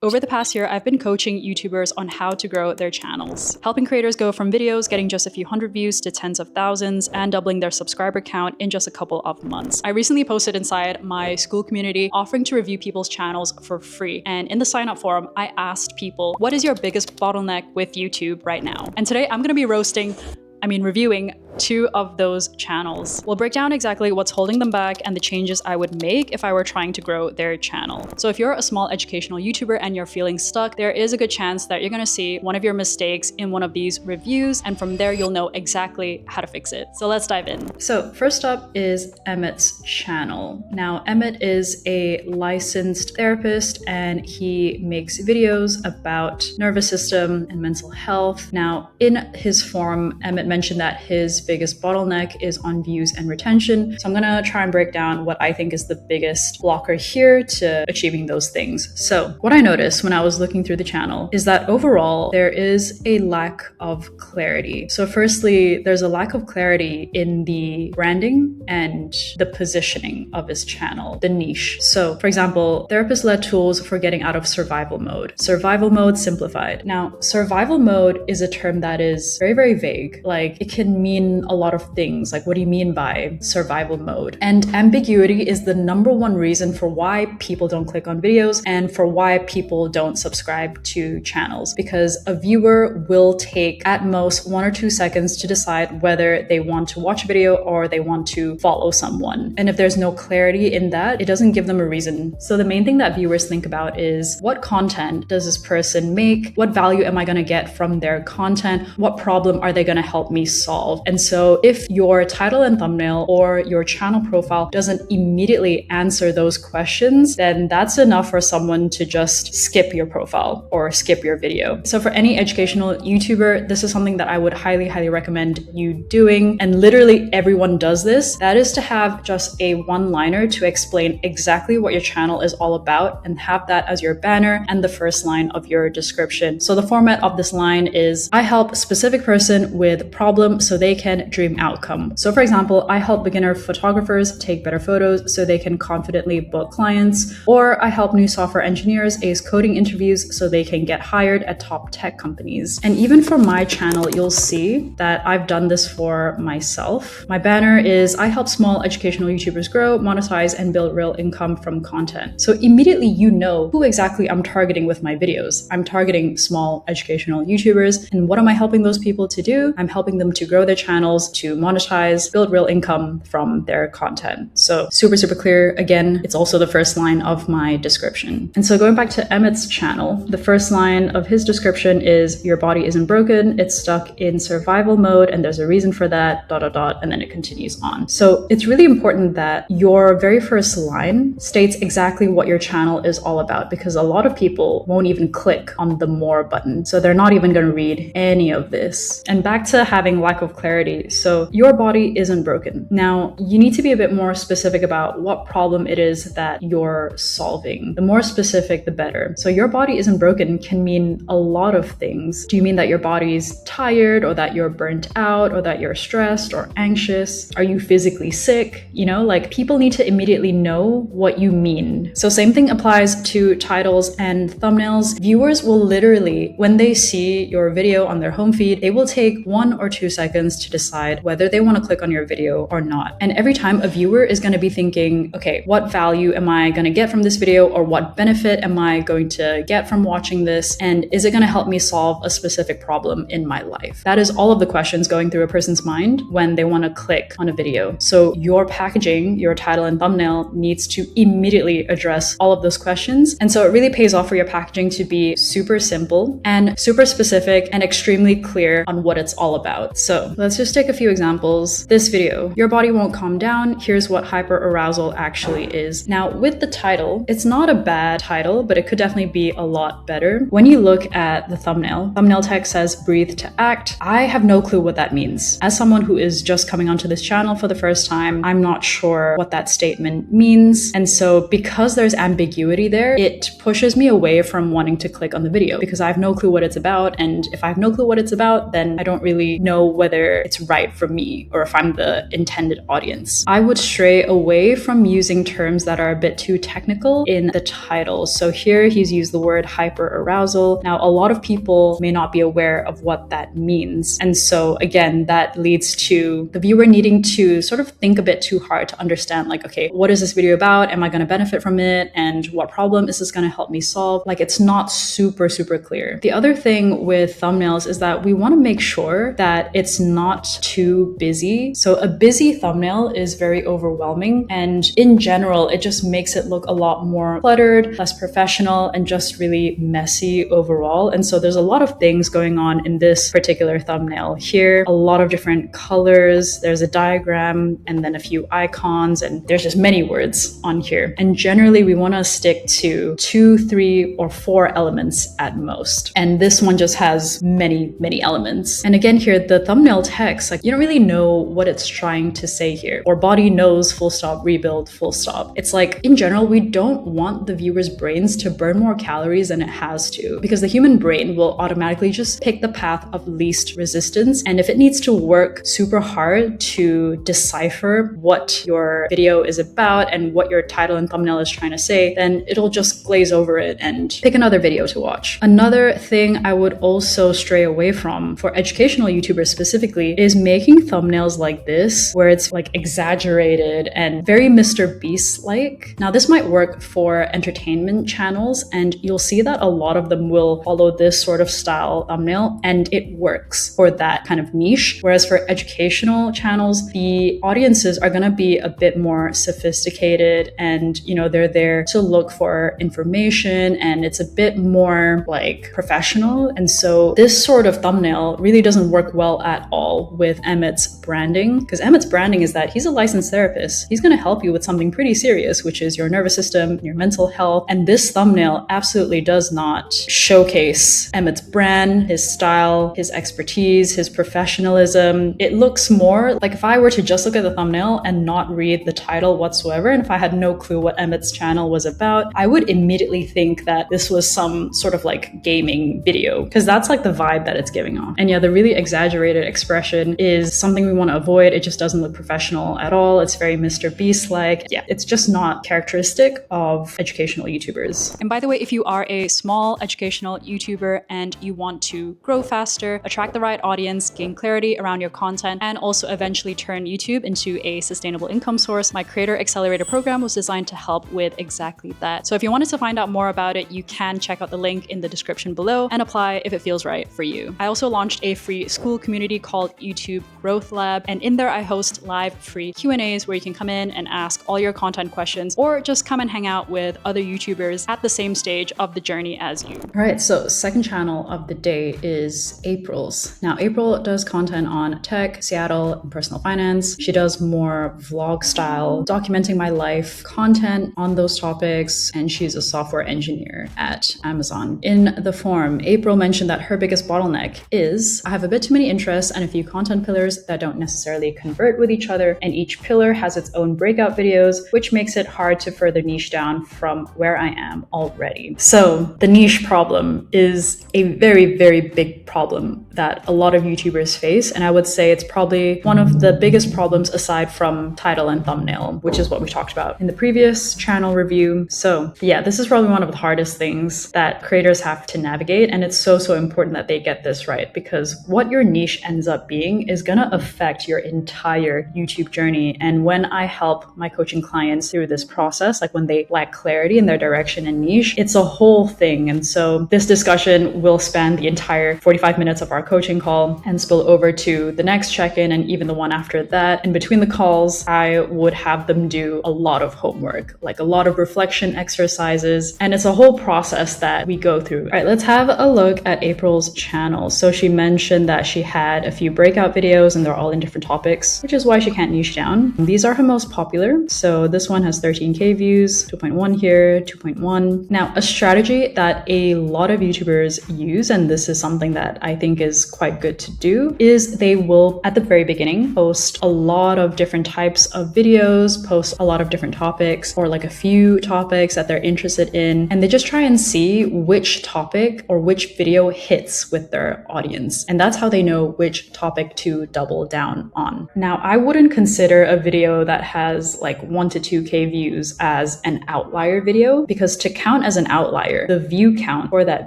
Over the past year, I've been coaching YouTubers on how to grow their channels, helping creators go from videos getting just a few hundred views to tens of thousands and doubling their subscriber count in just a couple of months. I recently posted inside my school community offering to review people's channels for free. And in the sign up forum, I asked people, what is your biggest bottleneck with YouTube right now? And today I'm going to be reviewing two of those channels. We'll break down exactly what's holding them back and the changes I would make if I were trying to grow their channel. So if you're a small educational YouTuber and you're feeling stuck, there is a good chance that you're gonna see one of your mistakes in one of these reviews, and from there you'll know exactly how to fix it. So let's dive in. So first up is Emmett's channel. Now, Emmett is a licensed therapist and he makes videos about nervous system and mental health. Now, in his forum, Emmett mentioned that his biggest bottleneck is on views and retention. So I'm gonna try and break down what I think is the biggest blocker here to achieving those things. So what I noticed when I was looking through the channel is that overall there is a lack of clarity. So firstly, there's a lack of clarity in the branding and the positioning of his channel, the niche. So for example, therapist-led tools for getting out of survival mode. Survival mode simplified. Now, survival mode is a term that is very, very vague. Like, it can mean a lot of things. Like, what do you mean by survival mode? And ambiguity is the number one reason for why people don't click on videos and for why people don't subscribe to channels, because a viewer will take at most 1 or 2 seconds to decide whether they want to watch a video or they want to follow someone. And if there's no clarity in that, it doesn't give them a reason. So the main thing that viewers think about is, what content does this person make? What value am I going to get from their content? What problem are they going to help me solve? And so if your title and thumbnail or your channel profile doesn't immediately answer those questions, then that's enough for someone to just skip your profile or skip your video. So for any educational YouTuber, this is something that I would highly, highly recommend you doing. And literally everyone does this. That is to have just a one-liner to explain exactly what your channel is all about and have that as your banner and the first line of your description. So the format of this line is, I help a specific person with problem so they can dream outcome. So for example, I help beginner photographers take better photos so they can confidently book clients, or I help new software engineers ace coding interviews so they can get hired at top tech companies. And even for my channel, you'll see that I've done this for myself. My banner is, I help small educational YouTubers grow, monetize, and build real income from content. So immediately you know who exactly I'm targeting with my videos. I'm targeting small educational YouTubers. And what am I helping those people to do? I'm helping them to grow their channels, to monetize, build real income from their content. So super, super clear. Again, it's also the first line of my description. And so going back to Emmett's channel, the first line of his description is, your body isn't broken, it's stuck in survival mode, and there's a reason for that, ... and then it continues on. So it's really important that your very first line states exactly what your channel is all about, because a lot of people won't even click on the more button. So they're not even going to read any of this. And back to having lack of clarity. So your body isn't broken. Now, you need to be a bit more specific about what problem it is that you're solving. The more specific, the better. So your body isn't broken can mean a lot of things. Do you mean that your body's tired, or that you're burnt out, or that you're stressed or anxious? Are you physically sick? You know, like, people need to immediately know what you mean. So same thing applies to titles and thumbnails. Viewers will literally, when they see your video on their home feed, they will take 1 or 2 seconds to decide whether they want to click on your video or not. And every time, a viewer is going to be thinking, okay, what value am I going to get from this video, or what benefit am I going to get from watching this? And is it going to help me solve a specific problem in my life? That is all of the questions going through a person's mind when they want to click on a video. So your packaging, your title and thumbnail needs to immediately address all of those questions. And so it really pays off for your packaging to be super simple and super specific and extremely clear on what it's all about. So let's just take a few examples. This video, your body won't calm down. Here's what hyperarousal actually is. Now, with the title, it's not a bad title, but it could definitely be a lot better. When you look at the thumbnail text says breathe to act. I have no clue what that means. As someone who is just coming onto this channel for the first time, I'm not sure what that statement means. And so because there's ambiguity there, it pushes me away from wanting to click on the video, because I have no clue what it's about. And if I have no clue what it's about, then I don't really know whether it's right for me or if I'm the intended audience. I would stray away from using terms that are a bit too technical in the title. So here he's used the word hyperarousal. Now, a lot of people may not be aware of what that means. And so again, that leads to the viewer needing to sort of think a bit too hard to understand, like, okay, what is this video about? Am I going to benefit from it? And what problem is this going to help me solve? Like, it's not super clear. The other thing with thumbnails is that we want to make sure that it's not too busy. So a busy thumbnail is very overwhelming. And in general, it just makes it look a lot more cluttered, less professional, and just really messy overall. And so there's a lot of things going on in this particular thumbnail here, a lot of different colors. There's a diagram and then a few icons, and there's just many words on here. And generally we want to stick to 2, 3, or 4 elements at most. And this one just has many elements. And again here, the thumbnail text, like, you don't really know what it's trying to say here. Or body knows full stop, rebuild, full stop. It's like, in general, we don't want the viewer's brains to burn more calories than it has to, because the human brain will automatically just pick the path of least resistance. And if it needs to work super hard to decipher what your video is about and what your title and thumbnail is trying to say, then it'll just glaze over it and pick another video to watch. Another thing I would also stray away from for educational YouTubers specifically is making thumbnails like this, where it's like exaggerated and very Mr. Beast-like. Now, this might work for entertainment channels, and you'll see that a lot of them will follow this sort of style thumbnail, and it works for that kind of niche. Whereas for educational channels, the audiences are going to be a bit more sophisticated, and they're there to look for information, and it's a bit more like professional. And so this sort of thumbnail really doesn't work well at all with Emmett's branding, because Emmett's branding is that he's a licensed therapist. He's going to help you with something pretty serious, which is your nervous system, your mental health. And this thumbnail absolutely does not showcase Emmett's brand, his style, his expertise, his professionalism. It looks more like if I were to just look at the thumbnail and not read the title whatsoever, and if I had no clue what Emmett's channel was about, I would immediately think that this was some sort of like gaming video, because that's like the vibe that it's giving off. And yeah, the really exaggerated expression is something we want to avoid. It just doesn't look professional at all. It's very Mr. Beast-like. Yeah, it's just not characteristic of educational YouTubers. And by the way, if you are a small educational YouTuber and you want to grow faster, attract the right audience, gain clarity around your content, and also eventually turn YouTube into a sustainable income source, my Creator Accelerator program was designed to help with exactly that. So if you wanted to find out more about it, you can check out the link in the description below and apply if it feels right for you. I also launched a free school community called YouTube Growth Lab, and in there I host live free Q&As where you can come in and ask all your content questions, or just come and hang out with other YouTubers at the same stage of the journey as you. All right, so second channel of the day is April's. Now, April does content on tech, Seattle, and personal finance. She does more vlog style, documenting my life content on those topics, and she's a software engineer at Amazon. In the forum, April mentioned that her biggest bottleneck is, I have a bit too many interests and a few content pillars that don't necessarily convert with each other, and each pillar has its own breakout videos, which makes it hard to further niche down from where I am already. So the niche problem is a very big problem that a lot of YouTubers face, and I would say it's probably one of the biggest problems aside from title and thumbnail, which is what we talked about in the previous channel review. So yeah, this is probably one of the hardest things that creators have to navigate, and it's so important that they get this right, because what your niche ends up being is gonna affect your entire YouTube journey. And when I help my coaching clients through this process, like when they lack clarity in their direction and niche, it's a whole thing. And so this discussion will span the entire 45 minutes of our coaching call and spill over to the next check-in and even the one after that. And between the calls, I would have them do a lot of homework, like a lot of reflection exercises, and it's a whole process that we go through. All right, let's have a look at April's channel. So she mentioned that she had a few breakout videos and they're all in different topics, which is why she can't niche down. These are her most popular. So this one has 13K views, 2.1 here, 2.1. Now, a strategy that a lot of YouTubers use, and this is something that I think is quite good to do, is they will, at the very beginning, post a lot of different types of videos, post a lot of different topics, or like a few topics that they're interested in, and they just try and see which topic or which video hits with their audience. And that's how they know which topic topic to double down on. Now, I wouldn't consider a video that has like 1 to 2K views as an outlier video, because to count as an outlier, the view count for that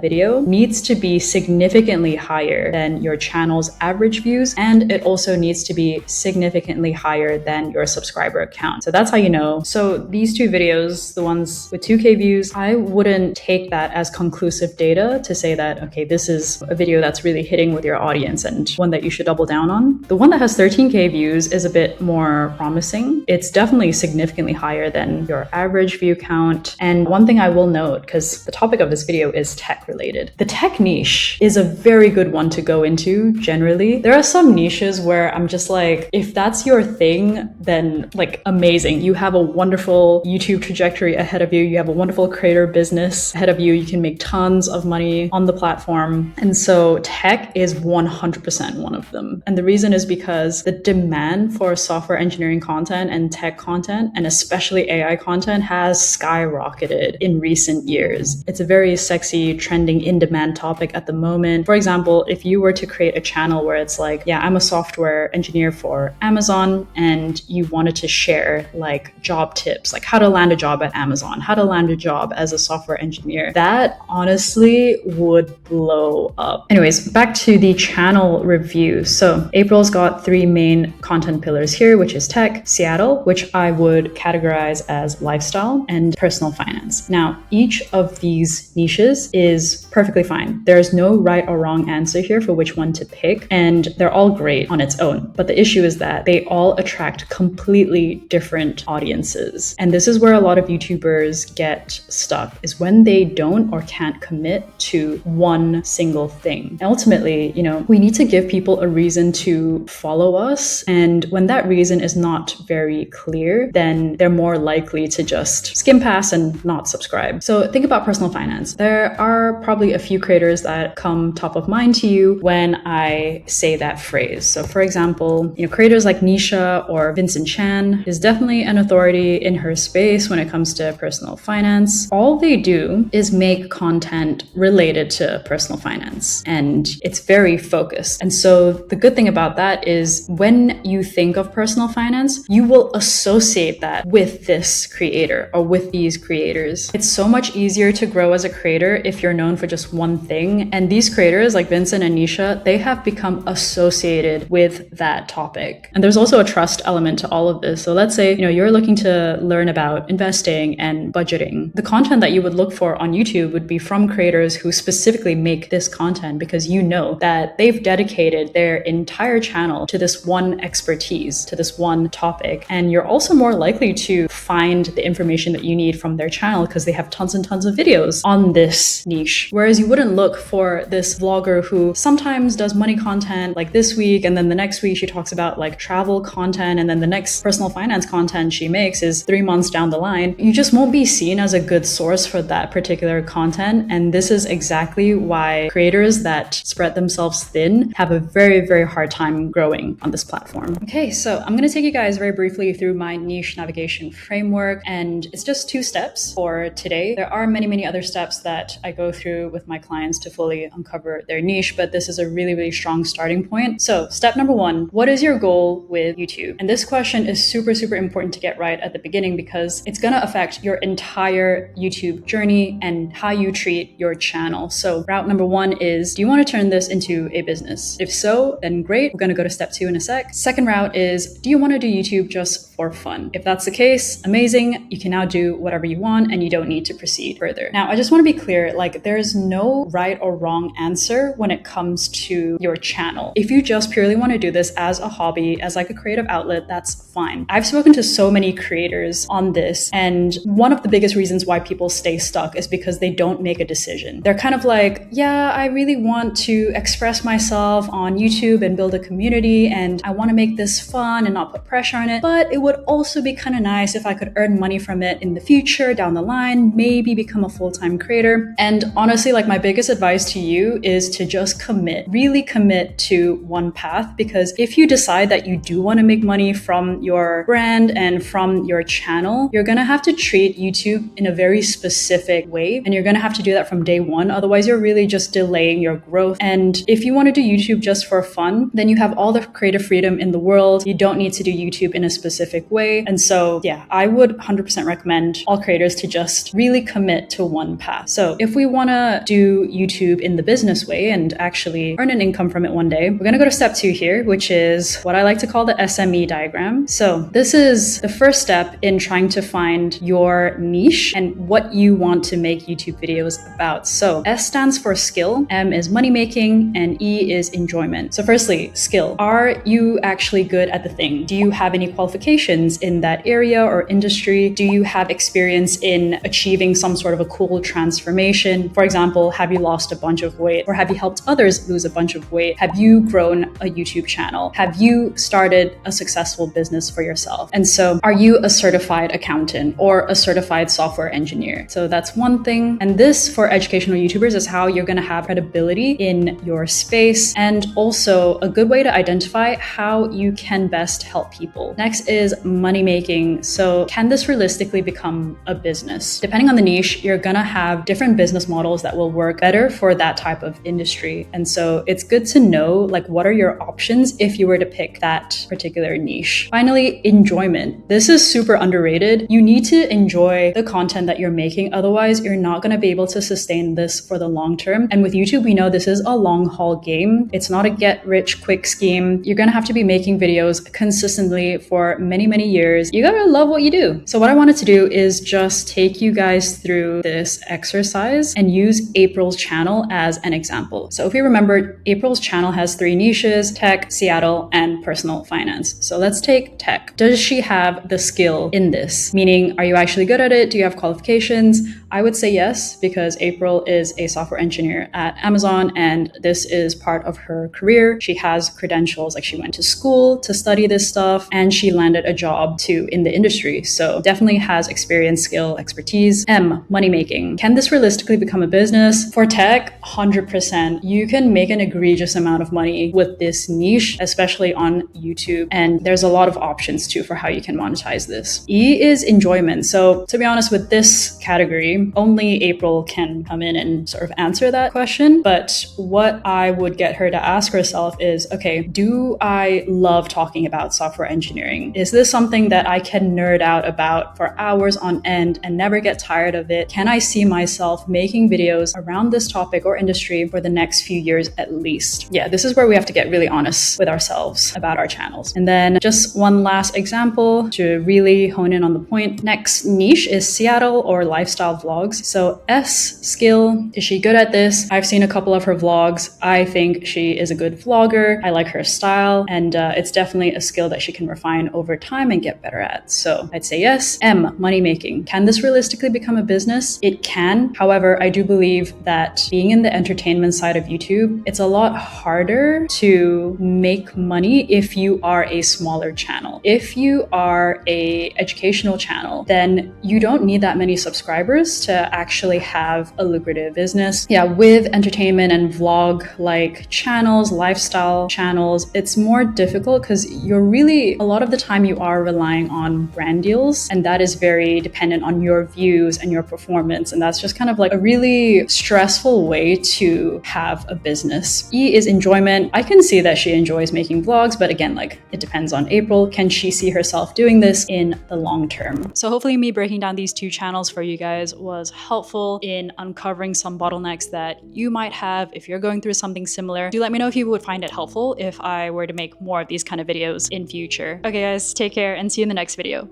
video needs to be significantly higher than your channel's average views, and it also needs to be significantly higher than your subscriber count. So that's how you know. So these two videos, the ones with 2K views, I wouldn't take that as conclusive data to say that, okay, this is a video that's really hitting with your audience and one that you should double down on. The one that has 13K views is a bit more promising. It's definitely significantly higher than your average view count. And one thing I will note, because the topic of this video is tech related, the tech niche is a very good one to go into generally. There are some niches where I'm just like, if that's your thing, then like amazing. You have a wonderful YouTube trajectory ahead of you. You have a wonderful creator business ahead of you. You can make tons of money on the platform. And so tech is 100% one of them. And the reason is because the demand for software engineering content and tech content, and especially AI content, has skyrocketed in recent years. It's a very sexy, trending, in-demand topic at the moment. For example, if you were to create a channel where it's like, yeah, I'm a software engineer for Amazon, and you wanted to share like job tips, like how to land a job at Amazon, how to land a job as a software engineer, that honestly would blow up. Anyways, back to the channel review. So April's got 3 main content pillars here, which is tech, Seattle, which I would categorize as lifestyle, and personal finance. Now, each of these niches is perfectly fine. There's no right or wrong answer here for which one to pick, and they're all great on its own. But the issue is that they all attract completely different audiences. And this is where a lot of YouTubers get stuck, is when they don't or can't commit to one single thing. And ultimately, we need to give people a reason to follow us. And when that reason is not very clear, then they're more likely to just skim past and not subscribe. So think about personal finance. There are probably a few creators that come top of mind to you when I say that phrase. So for example, creators like Nisha or Vincent Chan is definitely an authority in her space when it comes to personal finance. All they do is make content related to personal finance, and it's very focused. And so the good thing about that is when you think of personal finance, you will associate that with this creator or with these creators. It's so much easier to grow as a creator if you're known for just one thing. And these creators like Vincent and Nisha, they have become associated with that topic. And there's also a trust element to all of this. So let's say, you're looking to learn about investing and budgeting. The content that you would look for on YouTube would be from creators who specifically make this content, because you know that they've dedicated their entire channel to this one expertise, to this one topic. And you're also more likely to find the information that you need from their channel because they have tons and tons of videos on this niche. Whereas you wouldn't look for this vlogger who sometimes does money content like this week, and then the next week she talks about like travel content, and then the next personal finance content she makes is 3 months down the line. You just won't be seen as a good source for that particular content. And this is exactly why creators that spread themselves thin have a very, very hard time growing on this platform. Okay, so I'm going to take you guys very briefly through my niche navigation framework, and it's just 2 steps for today. There are many, many other steps that I go through with my clients to fully uncover their niche, but this is a really, really strong starting point. So step number 1, what is your goal with YouTube? And this question is super, super important to get right at the beginning, because it's going to affect your entire YouTube journey and how you treat your channel. So route number 1 is, do you want to turn this into a business? If so, then great. We're going to go to step 2 in a sec. Second route is, do you want to do YouTube just for fun? If that's the case, amazing. You can now do whatever you want and you don't need to proceed further. Now, I just want to be clear, like there's no right or wrong answer when it comes to your channel. If you just purely want to do this as a hobby, as like a creative outlet, that's fine. I've spoken to so many creators on this, and one of the biggest reasons why people stay stuck is because they don't make a decision. They're kind of like, yeah, I really want to express myself on YouTube and build a community, and I want to make this fun and not put pressure on it, but it would also be kind of nice if I could earn money from it in the future, down the line, maybe become a full-time creator. And honestly, like my biggest advice to you is to just commit, really commit to one path, because if you decide that you do want to make money from your brand and from your channel, you're going to have to treat YouTube in a very specific way. And you're going to have to do that from day one. Otherwise, you're really just delaying your growth. And if you want to do YouTube just for fun, then you have all the creative freedom in the world. You don't need to do YouTube in a specific way. And so, yeah, I would 100% recommend all creators to just really commit to one path. So if we want to do YouTube in the business way and actually earn an income from it one day, we're going to go to step 2 here, which is what I like to call the SME diagram. So this is the first step in trying to find your niche and what you want to make YouTube videos about. So S stands for skill, M is money making, and E is enjoyment. So firstly, skill. Are you actually good at the thing? Do you have any qualifications in that area or industry? Do you have experience in achieving some sort of a cool transformation? For example, have you lost a bunch of weight, or have you helped others lose a bunch of weight? Have you grown a YouTube channel? Have you started a successful business for yourself? And so are you a certified accountant or a certified software engineer? So that's one thing. And this for educational YouTubers is how you're going to have credibility in your space, and also a good way to identify how you can best help people. Next is money making. So can this realistically become a business? Depending on the niche, you're going to have different business models that will work better for that type of industry. And so it's good to know, like, what are your options if you were to pick that particular niche. Finally, enjoyment. This is super underrated. You need to enjoy the content that you're making. Otherwise, you're not going to be able to sustain this for the long term. And with YouTube, we know this is a long haul game. It's not a get rich quick scheme. You're going to have to be making videos consistently for many, many years. You got to love what you do. So what I wanted to do is just take you guys through this exercise and use April's channel as an example. So if you remember, April's channel has 3 niches: tech, Seattle, and personal finance. So let's take tech. Does she have the skill in this? Meaning, are you actually good at it? Do you have qualifications? I would say yes, because April is a software engineer at Amazon, and this is part of her career. She has credentials, like she went to school to study this stuff, and she landed a job too in the industry. So definitely has experience, skill, expertise. M, money making. Can this realistically become a business? For tech, 100%. You can make an egregious amount of money with this niche, especially on YouTube. And there's a lot of options too for how you can monetize this. E is enjoyment. So to be honest, with this category, only April can come in and sort of answer that question. But what I would get her to ask herself is, okay, do I love talking about software engineering? Is this something that I can nerd out about for hours on end and never get tired of it? Can I see myself making videos around this topic or industry for the next few years at least? Yeah, this is where we have to get really honest with ourselves about our channels. And then just one last example to really hone in on the point. Next niche is Seattle or lifestyle vlogs. So S, skill. Is she good at this? I've seen a couple of her vlogs. I think she is a good vlogger. I like her style, and it's definitely a skill that she can refine over time and get better at. So I'd say yes. M, money making. Can this realistically become a business? It can. However, I do believe that being in the entertainment side of YouTube, it's a lot harder to make money if you are a smaller channel. If you are a educational channel, then you don't need that many subscribers to actually have a lucrative business. Yeah, with entertainment and vlog like channels, lifestyle channels, it's more difficult because you're really, a lot of the time you are relying on brand deals, and that is very dependent on your views and your performance. And that's just kind of like a really stressful way to have a business. E is enjoyment. I can see that she enjoys making vlogs, but again, like, it depends on April. Can she see herself doing this in the long term? So hopefully me breaking down these 2 channels for you guys was helpful in uncovering some bottlenecks that you might have if you're going through something similar. Do let me know if you would find it helpful if I were to make more of these kind of videos in future. Okay guys, take care and see you in the next video.